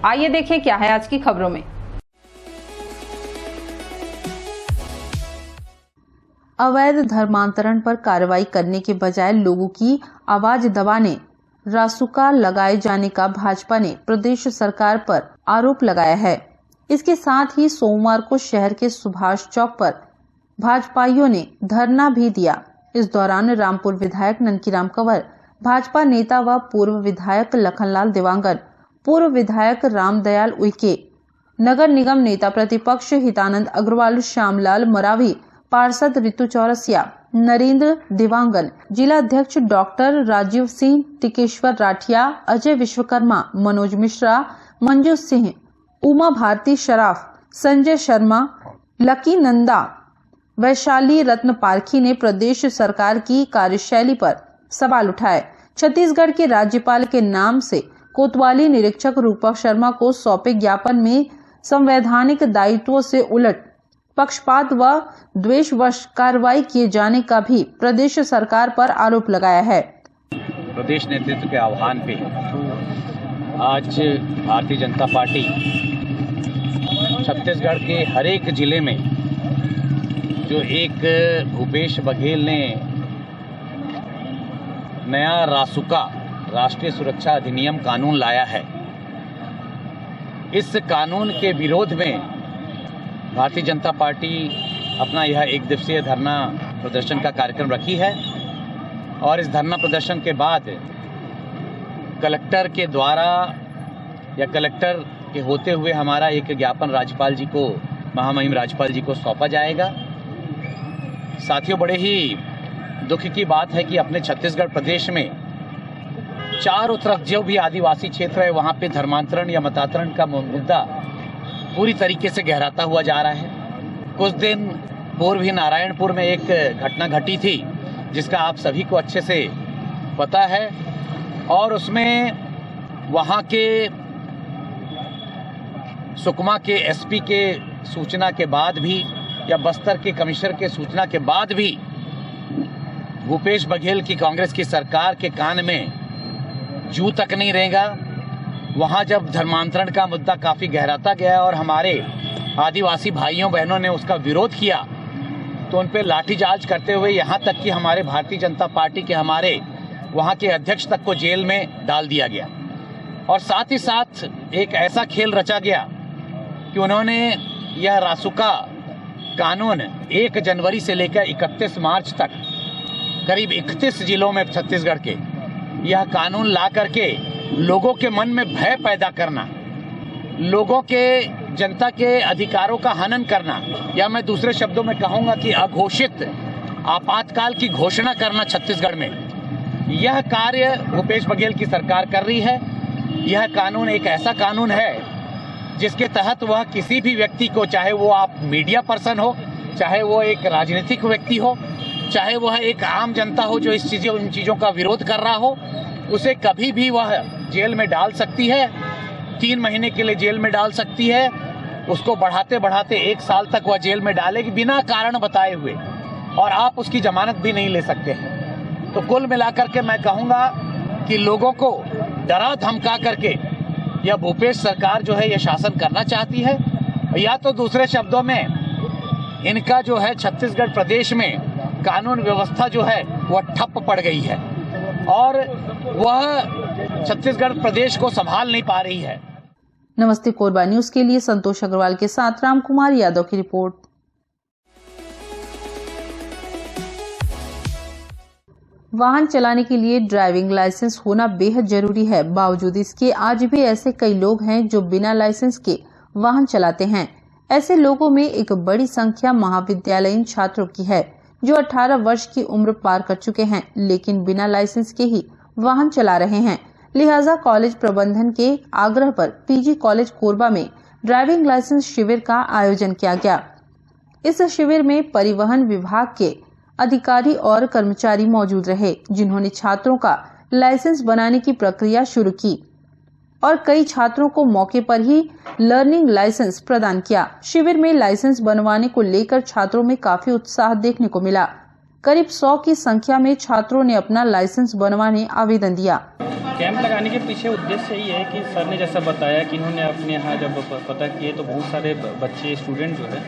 आइए देखें क्या है आज की खबरों में। अवैध धर्मांतरण पर कार्रवाई करने के बजाय लोगों की आवाज दबाने रासुका लगाए जाने का भाजपा ने प्रदेश सरकार पर आरोप लगाया है। इसके साथ ही सोमवार को शहर के सुभाष चौक पर भाजपाइयों ने धरना भी दिया। इस दौरान रामपुर विधायक ननकीराम कंवर, भाजपा नेता व पूर्व विधायक लखनलाल देवांगन, पूर्व विधायक रामदयाल उइके, नगर निगम नेता प्रतिपक्ष हितानंद अग्रवाल, श्यामलाल मरावी, पार्षद रितु चौरसिया, नरेंद्र देवांगन, जिला अध्यक्ष डॉक्टर राजीव सिंह, टिकेश्वर राठिया, अजय विश्वकर्मा, मनोज मिश्रा, मंजू सिंह, उमा भारती शराफ, संजय शर्मा, लकी नंदा, वैशाली रत्न पारखी ने प्रदेश सरकार की कार्यशैली पर सवाल उठाए। छत्तीसगढ़ के राज्यपाल के नाम से कोतवाली निरीक्षक रूपक शर्मा को सौंपे ज्ञापन में संवैधानिक दायित्वों से उलट पक्षपात व द्वेषवश कार्रवाई किए जाने का भी प्रदेश सरकार पर आरोप लगाया है। प्रदेश नेतृत्व के आह्वान पे आज भारतीय जनता पार्टी छत्तीसगढ़ के हर एक जिले में जो एक भूपेश बघेल ने नया रासुका राष्ट्रीय सुरक्षा अधिनियम कानून लाया है, इस कानून के विरोध में भारतीय जनता पार्टी अपना यह एक दिवसीय धरना प्रदर्शन का कार्यक्रम रखी है। और इस धरना प्रदर्शन के बाद कलेक्टर के द्वारा या कलेक्टर के होते हुए हमारा एक ज्ञापन राज्यपाल जी को, महामहिम राज्यपाल जी को सौंपा जाएगा। साथियों, बड़े ही दुख की बात है कि अपने छत्तीसगढ़ प्रदेश में चारों तरफ जो भी आदिवासी क्षेत्र है वहाँ पे धर्मांतरण या मतांतरण का मुद्दा पूरी तरीके से गहराता हुआ जा रहा है। कुछ दिन पूर्व ही नारायणपुर में एक घटना घटी थी जिसका आप सभी को अच्छे से पता है, और उसमें वहाँ के सुकमा के एसपी के सूचना के बाद भी या बस्तर के कमिश्नर के सूचना के बाद भी भूपेश बघेल की कांग्रेस की सरकार के कान में जू तक नहीं रहेगा। वहाँ जब धर्मांतरण का मुद्दा काफ़ी गहराता गया और हमारे आदिवासी भाइयों बहनों ने उसका विरोध किया तो उन पर लाठीचार्ज करते हुए यहाँ तक कि हमारे भारतीय जनता पार्टी के हमारे वहाँ के अध्यक्ष तक को जेल में डाल दिया गया। और साथ ही साथ एक ऐसा खेल रचा गया कि उन्होंने यह रासुका कानून 1 जनवरी से लेकर 31 मार्च तक करीब 31 जिलों में छत्तीसगढ़ के यह कानून ला करके लोगों के मन में भय पैदा करना, लोगों के जनता के अधिकारों का हनन करना, या मैं दूसरे शब्दों में कहूँगा कि अघोषित आपातकाल की घोषणा करना छत्तीसगढ़ में, यह कार्य भूपेश बघेल की सरकार कर रही है। यह कानून एक ऐसा कानून है जिसके तहत वह किसी भी व्यक्ति को, चाहे वो आप मीडिया पर्सन हो, चाहे वो एक राजनीतिक व्यक्ति हो, चाहे वह एक आम जनता हो जो इन चीज़ों का विरोध कर रहा हो, उसे कभी भी वह जेल में डाल सकती है। 3 महीने के लिए जेल में डाल सकती है, उसको बढ़ाते बढ़ाते 1 साल तक वह जेल में डालेगी बिना कारण बताए हुए, और आप उसकी जमानत भी नहीं ले सकते हैं। तो कुल मिलाकर के मैं कहूँगा कि लोगों को डरा धमका करके यह भूपेश सरकार जो है यह शासन करना चाहती है, या तो दूसरे शब्दों में इनका जो है छत्तीसगढ़ प्रदेश में कानून व्यवस्था जो है वह ठप पड़ गई है और वह छत्तीसगढ़ प्रदेश को संभाल नहीं पा रही है। नमस्ते कोरबा न्यूज के लिए संतोष अग्रवाल के साथ रामकुमार यादव की रिपोर्ट। वाहन चलाने के लिए ड्राइविंग लाइसेंस होना बेहद जरूरी है। बावजूद इसके आज भी ऐसे कई लोग हैं जो बिना लाइसेंस के वाहन चलाते हैं। ऐसे लोगों में एक बड़ी संख्या महाविद्यालयीन छात्रों की है जो 18 वर्ष की उम्र पार कर चुके हैं, लेकिन बिना लाइसेंस के ही वाहन चला रहे हैं। लिहाजा कॉलेज प्रबंधन के आग्रह पर पीजी कॉलेज कोरबा में ड्राइविंग लाइसेंस शिविर का आयोजन किया गया। इस शिविर में परिवहन विभाग के अधिकारी और कर्मचारी मौजूद रहे, जिन्होंने छात्रों का लाइसेंस बनाने की प्रक्रिया शुरू की और कई छात्रों को मौके पर ही लर्निंग लाइसेंस प्रदान किया। शिविर में लाइसेंस बनवाने को लेकर छात्रों में काफी उत्साह देखने को मिला। करीब 100 की संख्या में छात्रों ने अपना लाइसेंस बनवाने आवेदन दिया। कैंप लगाने के पीछे उद्देश्य यही है कि सर ने जैसा बताया कि इन्होंने अपने यहाँ जब पता किए तो बहुत सारे बच्चे स्टूडेंट जो है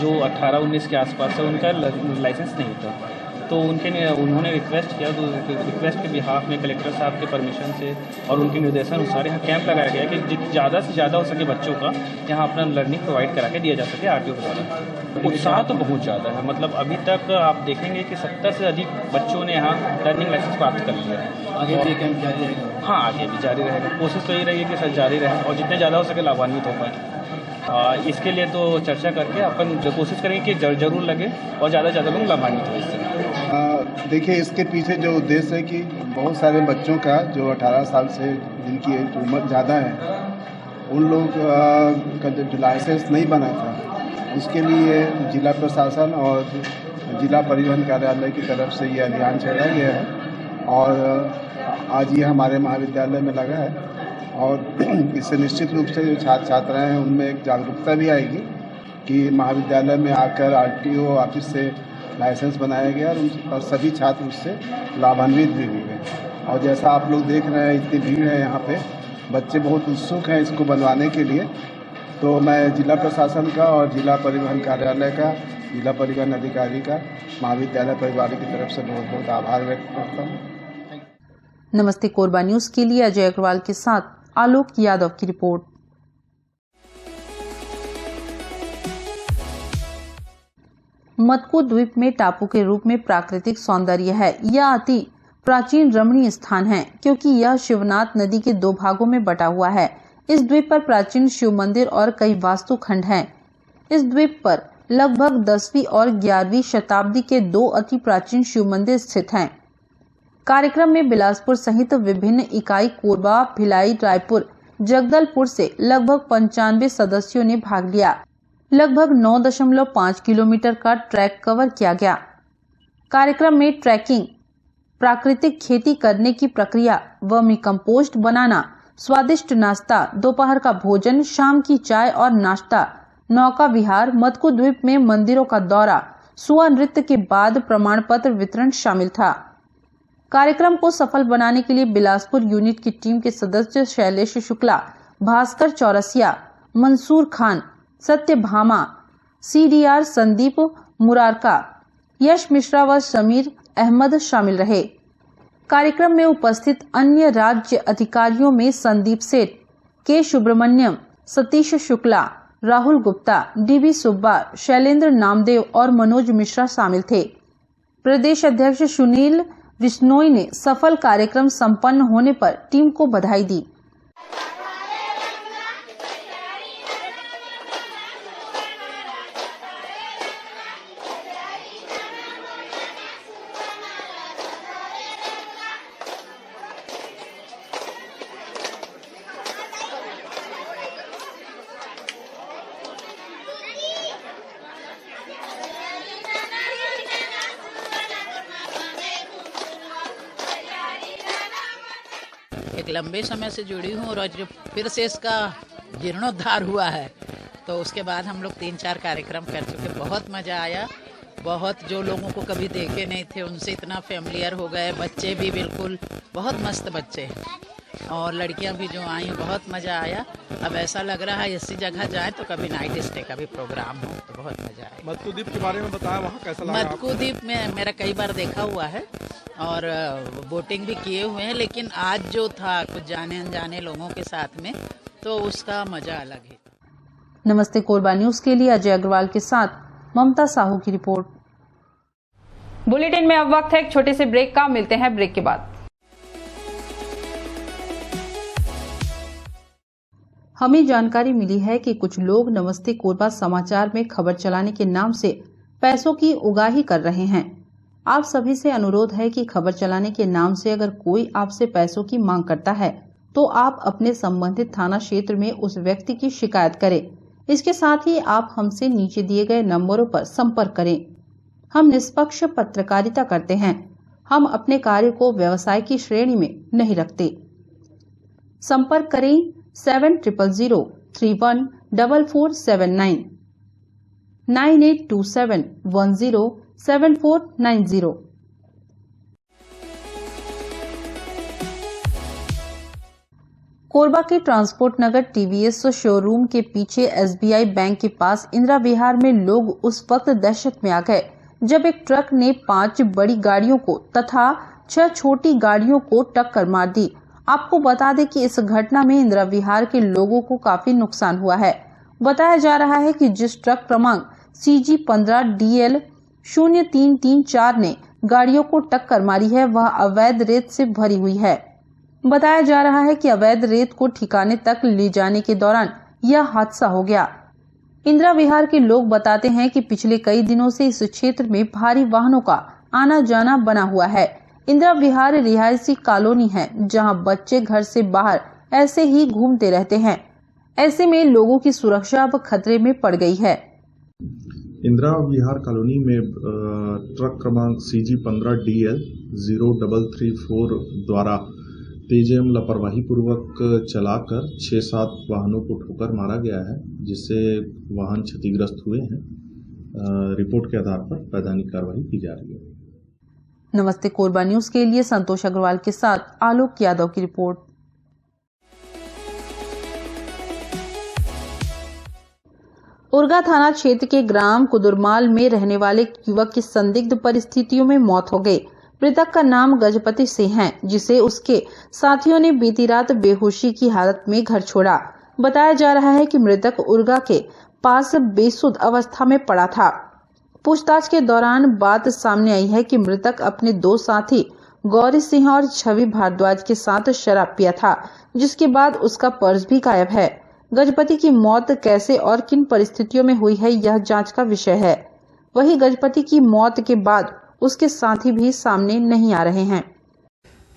जो 18-19 के आसपास है उनका लाइसेंस नहीं होता, तो उन्होंने रिक्वेस्ट किया, तो रिक्वेस्ट के बिहाफ में कलेक्टर साहब के परमिशन से और उनके निर्देशन अनुसार यहाँ कैंप लगाया गया कि ज़्यादा से ज़्यादा हो सके बच्चों का यहाँ अपना लर्निंग प्रोवाइड करा के दिया जा सके आरटीओ के द्वारा। उत्साह तो बहुत ज़्यादा है, मतलब अभी तक आप देखेंगे कि 70 से अधिक बच्चों ने यहाँ लर्निंग लाइसेंस प्राप्त कर लिया है। आगे भी कैंप जारी रहेगा? हाँ, आगे भी जारी रहेगा। कोशिश तो यही रहेगी कि सर जारी रहे और जितने ज़्यादा हो सके लाभान्वित हो पाए। इसके लिए तो चर्चा करके अपन जो कोशिश करेंगे कि जरूर लगे और ज़्यादा से ज़्यादा लोग लाभान्वित हो इससे। देखिए, इसके पीछे जो उद्देश्य है कि बहुत सारे बच्चों का जो 18 साल से जिनकी उम्र ज़्यादा है उन लोग का जो लाइसेंस नहीं बना था, उसके लिए जिला प्रशासन और जिला परिवहन कार्यालय की तरफ से ये अभियान चलाया गया है और आज ये हमारे महाविद्यालय में लगा है और इससे निश्चित रूप से जो छात्र छात्राएँ हैं उनमें एक जागरूकता भी आएगी कि महाविद्यालय में आकर आरटीओ ऑफिस से लाइसेंस बनाया गया और सभी छात्र उससे लाभान्वित भी हुए। और जैसा आप लोग देख रहे हैं इतनी भीड़ है यहाँ पे, बच्चे बहुत उत्सुक हैं इसको बनवाने के लिए, तो मैं जिला प्रशासन का और जिला परिवहन कार्यालय का, जिला परिवहन अधिकारी का, महाविद्यालय परिवार की तरफ से बहुत बहुत आभार व्यक्त करता हूँ। नमस्ते कोरबा न्यूज के लिए अजय अग्रवाल के साथ आलोक यादव की रिपोर्ट। मत्कू द्वीप में टापू के रूप में प्राकृतिक सौंदर्य है। यह अति प्राचीन रमणीय स्थान है क्योंकि यह शिवनाथ नदी के 2 भागों में बटा हुआ है। इस द्वीप पर प्राचीन शिव मंदिर और कई वास्तुखंड हैं। इस द्वीप पर लगभग 10वीं और 11वीं शताब्दी के 2 अति प्राचीन शिव मंदिर स्थित हैं। कार्यक्रम में बिलासपुर सहित विभिन्न इकाई कोरबा, भिलाई, रायपुर, जगदलपुर से लगभग 95 सदस्यों ने भाग लिया। लगभग 9.5 किलोमीटर का ट्रैक कवर किया गया। कार्यक्रम में ट्रैकिंग, प्राकृतिक खेती करने की प्रक्रिया, वर्मी कंपोस्ट बनाना, स्वादिष्ट नाश्ता, दोपहर का भोजन, शाम की चाय और नाश्ता, नौका विहार, मत्कू द्वीप में मंदिरों का दौरा, सुआ नृत्य के बाद प्रमाण पत्र वितरण शामिल था। कार्यक्रम को सफल बनाने के लिए बिलासपुर यूनिट की टीम के सदस्य शैलेश शुक्ला, भास्कर चौरसिया, मंसूर खान, सत्यभामा, CDR संदीप मुरारका, यश मिश्रा व समीर अहमद शामिल रहे। कार्यक्रम में उपस्थित अन्य राज्य अधिकारियों में संदीप सेठ, के सुब्रमण्यम, सतीश शुक्ला, राहुल गुप्ता, DB सुब्बा, शैलेंद्र नामदेव और मनोज मिश्रा शामिल थे। प्रदेश अध्यक्ष सुनील विश्नोई ने सफल कार्यक्रम संपन्न होने पर टीम को बधाई दी। एक लंबे समय से जुड़ी हूँ और आज फिर से इसका जीर्णोद्धार हुआ है, तो उसके बाद हम लोग 3-4 कार्यक्रम कर चुके। बहुत मज़ा आया, बहुत जो लोगों को कभी देखे नहीं थे उनसे इतना फेमिलियर हो गए। बच्चे भी बिल्कुल बहुत मस्त बच्चे और लड़कियां भी जो आई, बहुत मज़ा आया। अब ऐसा लग रहा है इसी जगह जाए तो कभी नाइट स्टे का भी प्रोग्राम हो तो बहुत मज़ा आया। मत्कू द्वीप के बारे में बताया, वहाँ कैसा लगा? मत्कू द्वीप में मेरा कई बार देखा हुआ है और बोटिंग भी किए हुए हैं, लेकिन आज जो था कुछ जाने अनजाने लोगों के साथ में, तो उसका मजा अलग है। नमस्ते कोरबा न्यूज के लिए अजय अग्रवाल के साथ ममता साहू की रिपोर्ट। बुलेटिन में अब वक्त है एक छोटे से ब्रेक का। मिलते हैं ब्रेक के बाद। हमें जानकारी मिली है कि कुछ लोग नमस्ते कोरबा समाचार में खबर चलाने के नाम से पैसों की उगाही कर रहे हैं। आप सभी से अनुरोध है कि खबर चलाने के नाम से अगर कोई आपसे पैसों की मांग करता है तो आप अपने संबंधित थाना क्षेत्र में उस व्यक्ति की शिकायत करें। इसके साथ ही आप हमसे नीचे दिए गए नंबरों पर संपर्क करें। हम निष्पक्ष पत्रकारिता करते हैं। हम अपने कार्य को व्यवसाय की श्रेणी में नहीं रखते। संपर्क करें 7000314479 9827107490। कोरबा के ट्रांसपोर्ट नगर टीवीएस शोरूम के पीछे एसबीआई बैंक के पास इंदिरा विहार में लोग उस वक्त दहशत में आ गए जब एक ट्रक ने 5 बड़ी गाड़ियों को तथा 6 छोटी गाड़ियों को टक्कर मार दी। आपको बता दें कि इस घटना में इंदिरा विहार के लोगों को काफी नुकसान हुआ है। बताया जा रहा है कि जिस ट्रक क्रमांक CG15DL 0334 ने गाड़ियों को टक्कर मारी है वह अवैध रेत से भरी हुई है। बताया जा रहा है कि अवैध रेत को ठिकाने तक ले जाने के दौरान यह हादसा हो गया। इंदिरा विहार के लोग बताते हैं कि पिछले कई दिनों से इस क्षेत्र में भारी वाहनों का आना जाना बना हुआ है। इंदिरा विहार रिहायशी कॉलोनी है जहां बच्चे घर से बाहर ऐसे ही घूमते रहते हैं। ऐसे में लोगों की सुरक्षा अब खतरे में पड़ गई है। इंदिरा विहार कॉलोनी में ट्रक क्रमांक CG15DL 0334 द्वारा तेज एवं लापरवाही पूर्वक चलाकर 6-7 वाहनों को ठोकर मारा गया है, जिससे वाहन क्षतिग्रस्त हुए हैं। रिपोर्ट के आधार पर वैधानिक कार्रवाई की जा रही है। नमस्ते कोरबा न्यूज के लिए संतोष अग्रवाल के साथ आलोक यादव की रिपोर्ट। उरगा थाना क्षेत्र के ग्राम कुदुरमाल में रहने वाले युवक की संदिग्ध परिस्थितियों में मौत हो गई। मृतक का नाम गजपति सिंह है, जिसे उसके साथियों ने बीती रात बेहोशी की हालत में घर छोड़ा। बताया जा रहा है कि मृतक उरगा के पास बेसुध अवस्था में पड़ा था। पूछताछ के दौरान बात सामने आई है कि मृतक अपने 2 साथी गौरी सिंह और छवि भारद्वाज के साथ शराब पिया था, जिसके बाद उसका पर्स भी गायब है। गजपति की मौत कैसे और किन परिस्थितियों में हुई है यह जांच का विषय है। वहीं गजपति की मौत के बाद उसके साथी भी सामने नहीं आ रहे हैं।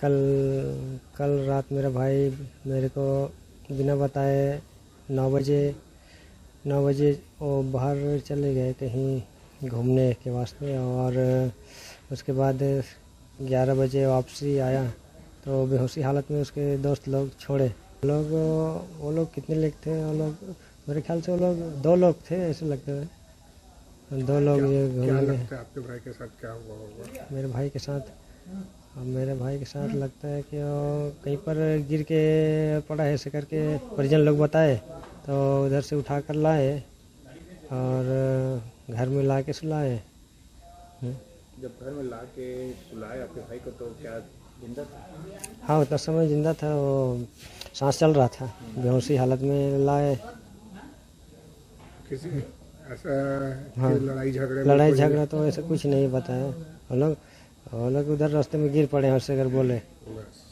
कल रात मेरा भाई मेरे को बिना बताए 9 बजे वो बाहर चले गए कहीं घूमने के वास्ते, और उसके बाद 11 बजे वापसी आया तो बेहोशी हालत में उसके दोस्त लोग छोड़े। वो लोग कितने लोग थे? वो लोग मेरे ख्याल से वो लोग 2 लोग थे, ऐसे लगते हैं। 2 लोग ये घूमने गए। आपके भाई के साथ क्या हुआ होगा? मेरे भाई के साथ लगता है कि वो कहीं पर गिर के पड़ा है, ऐसे करके परिजन लोग बताए तो उधर से उठा कर लाए और घर में ला के सुलाए। जब घर में ला के सुलाए आपके भाई को तो क्या जिंदा था? हाँ, उतना समय जिंदा था, वो सांस चल रहा था। बेहोशी हालत में लाए। किसी ऐसा हाँ, लड़ाई झगड़ा तो ऐसा कुछ नहीं बताया। वो लोग उधर रास्ते में गिर पड़े, हंस कर बोले।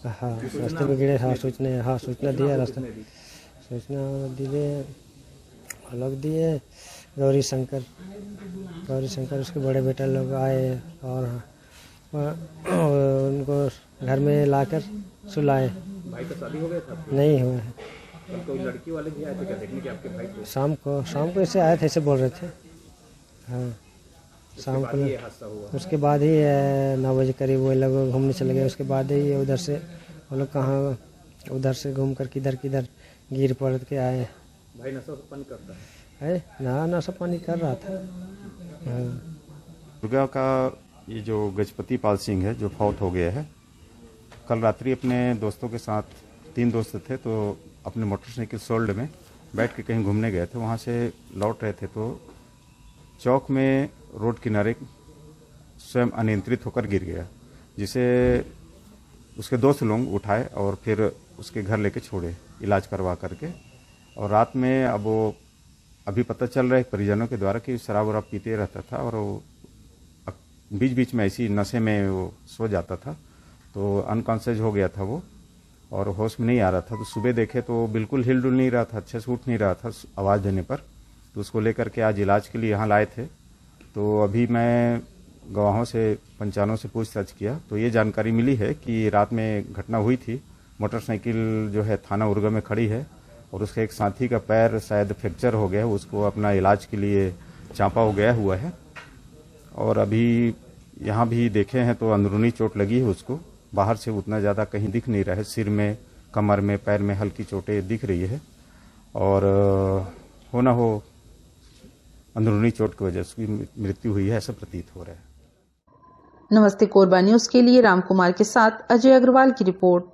हाँ, रास्ते में गिरे। हाँ, सूचना दिया, रास्ते सूचना दिए। गौरी शंकर उसके बड़े बेटा लोग आए और उनको घर में लाकर सुलाए। भाई का शादी हो गया था? नहीं हुआ है। तो लड़की वाले भी आए थे क्या देखने के आपके भाई को? शाम को ऐसे आए थे, ऐसे बोल रहे थे। हाँ, शाम को ये हादसा हुआ। उसके बाद ही 9 बजे करीब वो लोग घूमने चले गए। उसके बाद ही उधर से वो लोग कहाँ उधर से घूम कर किधर गिर पड़ के आए। भाई नशा पानी करता है? नशा पानी कर रहा था। हाँ। दुर्गा का ये जो गजपति पाल सिंह है जो फौत हो गया है, कल रात्रि अपने दोस्तों के साथ 3 दोस्त थे तो अपने मोटरसाइकिल सोल्ड में बैठ के कहीं घूमने गए थे। वहाँ से लौट रहे थे तो चौक में रोड किनारे स्वयं अनियंत्रित होकर गिर गया, जिसे उसके दोस्त लोग उठाए और फिर उसके घर लेके छोड़े इलाज करवा करके। और रात में अब वो अभी पता चल रहा है परिजनों के द्वारा कि शराब वराब पीते रहता था और वो बीच बीच में ऐसी नशे में वो सो जाता था, तो अनकॉन्शियस हो गया था वो और होश में नहीं आ रहा था। तो सुबह देखे तो बिल्कुल हिल डुल नहीं रहा था, अच्छे से उठ नहीं रहा था आवाज़ देने पर। तो उसको लेकर के आज इलाज के लिए यहाँ लाए थे। तो अभी मैं गवाहों से पंचानों से पूछताछ किया तो ये जानकारी मिली है कि रात में घटना हुई थी। मोटरसाइकिल जो है थाना उरगा में खड़ी है और उसके एक साथी का पैर शायद फ्रैक्चर हो गया, उसको अपना इलाज के लिए चांपा हो गया हुआ है। और अभी यहाँ भी देखे हैं तो अंदरूनी चोट लगी है उसको, बाहर से उतना ज़्यादा कहीं दिख नहीं रहा है। सिर में, कमर में, पैर में हल्की चोटें दिख रही है और हो ना हो अंदरूनी चोट की वजह से मृत्यु हुई है, ऐसा प्रतीत हो रहा है। नमस्ते कोरबा न्यूज के लिए रामकुमार के साथ अजय अग्रवाल की रिपोर्ट।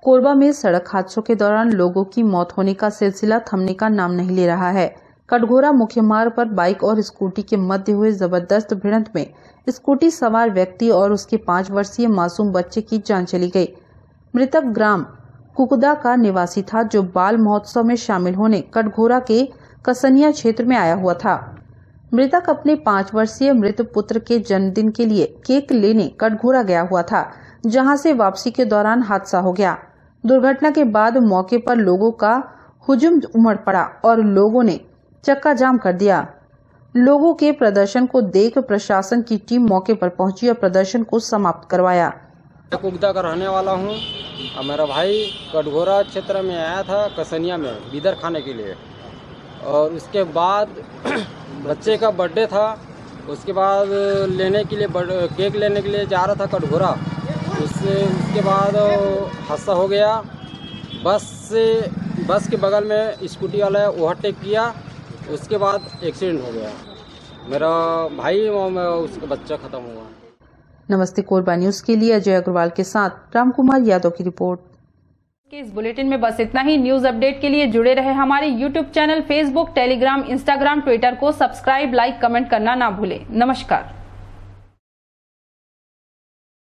कोरबा में सड़क हादसों के दौरान लोगों की मौत होने का सिलसिला थमने का नाम नहीं ले रहा है। कटघोरा मुख्य मार्ग पर बाइक और स्कूटी के मध्य हुए जबरदस्त भिड़ंत में स्कूटी सवार व्यक्ति और उसके 5 वर्षीय मासूम बच्चे की जान चली गई। मृतक ग्राम कुकुदा का निवासी था, जो बाल महोत्सव में शामिल होने कटघोरा के कसनिया क्षेत्र में आया हुआ था। मृतक अपने 5 वर्षीय मृत पुत्र के जन्मदिन के लिए केक लेने कटघोरा गया हुआ था, जहां से वापसी के दौरान हादसा हो गया। दुर्घटना के बाद मौके पर लोगों का हुजूम उमड़ पड़ा और लोगों ने चक्का जाम कर दिया। लोगों के प्रदर्शन को देख प्रशासन की टीम मौके पर पहुंची और प्रदर्शन को समाप्त करवाया। कुगदा का रहने वाला हूं और मेरा भाई कटघोरा क्षेत्र में आया था कसनिया में बिदर खाने के लिए, और उसके बाद बच्चे का बर्थडे था। उसके बाद लेने के लिए केक लेने के लिए जा रहा था कटघोरा। उसके बाद हादसा हो गया। बस के बगल में स्कूटी वाला ओवरटेक किया, उसके बाद एक्सीडेंट हो गया। मेरा भाई उसका बच्चा खत्म हुआ। नमस्ते कोरबा न्यूज के लिए अजय अग्रवाल के साथ रामकुमार यादव की रिपोर्ट। इस बुलेटिन में बस इतना ही। न्यूज अपडेट के लिए जुड़े रहे हमारे YouTube channel, Facebook, Telegram, Instagram, Twitter को सब्सक्राइब, लाइक, कमेंट करना ना भूलें। नमस्कार।